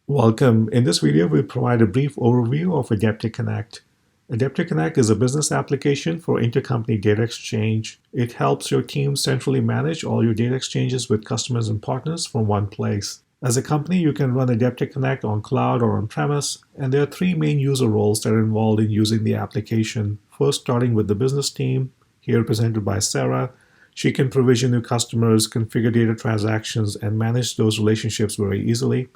Welcome. In this video, we provide a brief overview of Adeptia Connect. Adeptia Connect is a business application for intercompany data exchange. It helps your team centrally manage all your data exchanges with customers and partners from one place. As a company, you can run Adeptia Connect on cloud or on-premise, and there are three main user roles that are involved in using the application. First, starting with the business team, here represented by Sarah. She can provision new customers, configure data transactions, and manage those relationships very easily.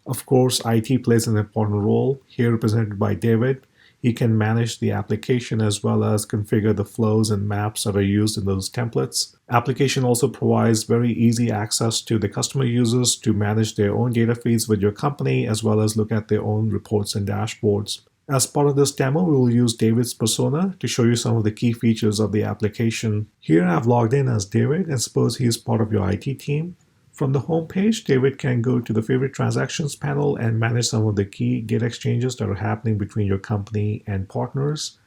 Of course, IT plays an important role, here represented by David. He can manage the application as well as configure the flows and maps that are used in those templates. Application also provides very easy access to the customer users to manage their own data feeds with your company as well as look at their own reports and dashboards. As part of this demo, we will use David's persona to show you some of the key features of the application. Here I've logged in as David, and suppose he is part of your IT team. From the home page, David can go to the favorite transactions panel and manage some of the key data exchanges that are happening between your company and partners.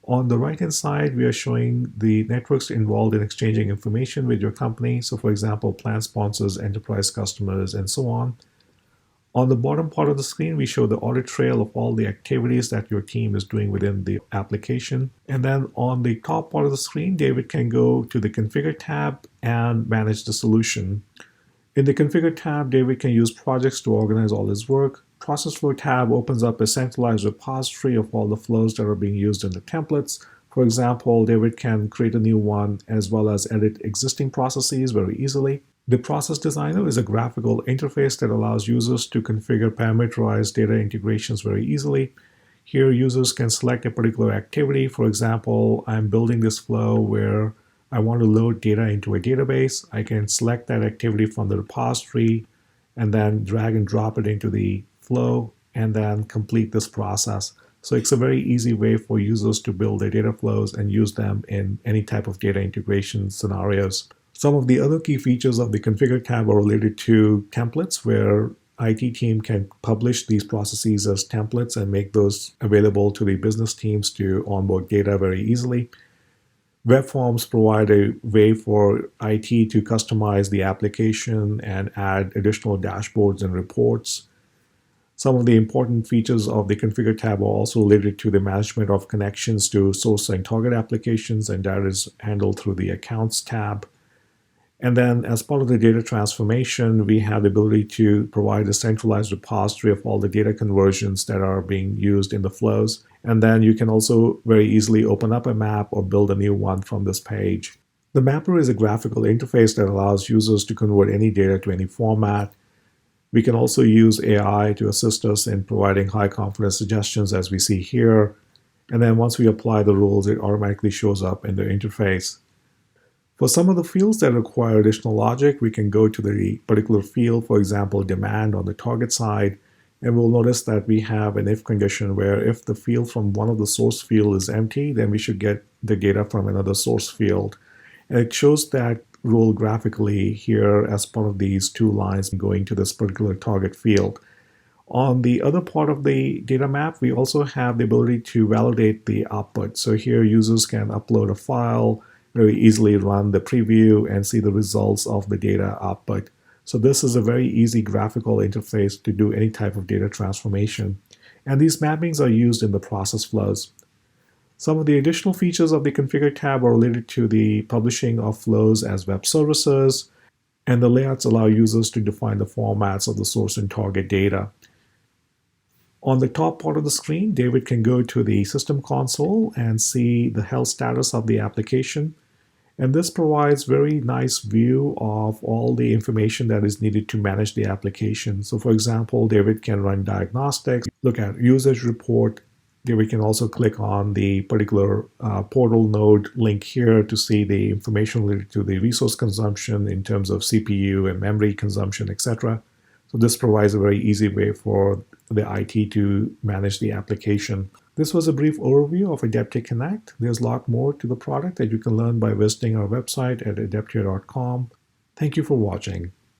On the right-hand side, we are showing the networks involved in exchanging information with your company. So for example, plan sponsors, enterprise customers, and so on. On the bottom part of the screen, we show the audit trail of all the activities that your team is doing within the application. And then on the top part of the screen, David can go to the Configure tab and manage the solution. In the Configure tab, David can use projects to organize all his work. Process Flow tab opens up a centralized repository of all the flows that are being used in the templates. For example, David can create a new one as well as edit existing processes very easily. The Process Designer is a graphical interface that allows users to configure parameterized data integrations very easily. Here, users can select a particular activity. For example, I'm building this flow where I want to load data into a database. I can select that activity from the repository and then drag and drop it into the flow and then complete this process. So it's a very easy way for users to build their data flows and use them in any type of data integration scenarios. Some of the other key features of the Configure tab are related to templates, where IT team can publish these processes as templates and make those available to the business teams to onboard data very easily. Web forms provide a way for IT to customize the application and add additional dashboards and reports. Some of the important features of the Configure tab are also related to the management of connections to source and target applications, and that is handled through the Accounts tab. And then as part of the data transformation, we have the ability to provide a centralized repository of all the data conversions that are being used in the flows. And then you can also very easily open up a map or build a new one from this page. The mapper is a graphical interface that allows users to convert any data to any format. We can also use AI to assist us in providing high confidence suggestions, as we see here. And then once we apply the rules, it automatically shows up in the interface. For some of the fields that require additional logic, we can go to the particular field, for example, demand on the target side, and we'll notice that we have an if condition where if the field from one of the source field is empty, then we should get the data from another source field. And it shows that rule graphically here as part of these two lines going to this particular target field. On the other part of the data map, we also have the ability to validate the output. So here users can upload a file, very easily run the preview and see the results of the data output. So this is a very easy graphical interface to do any type of data transformation. And these mappings are used in the process flows. Some of the additional features of the Configure tab are related to the publishing of flows as web services, and the layouts allow users to define the formats of the source and target data. On the top part of the screen, David can go to the System console and see the health status of the application. And this provides very nice view of all the information that is needed to manage the application. So for example, David can run diagnostics, look at usage report. David can also click on the particular portal node link here to see the information related to the resource consumption in terms of CPU and memory consumption, etc. So this provides a very easy way for the IT to manage the application. This was a brief overview of Adeptia Connect. There's a lot more to the product that you can learn by visiting our website at adeptia.com. Thank you for watching.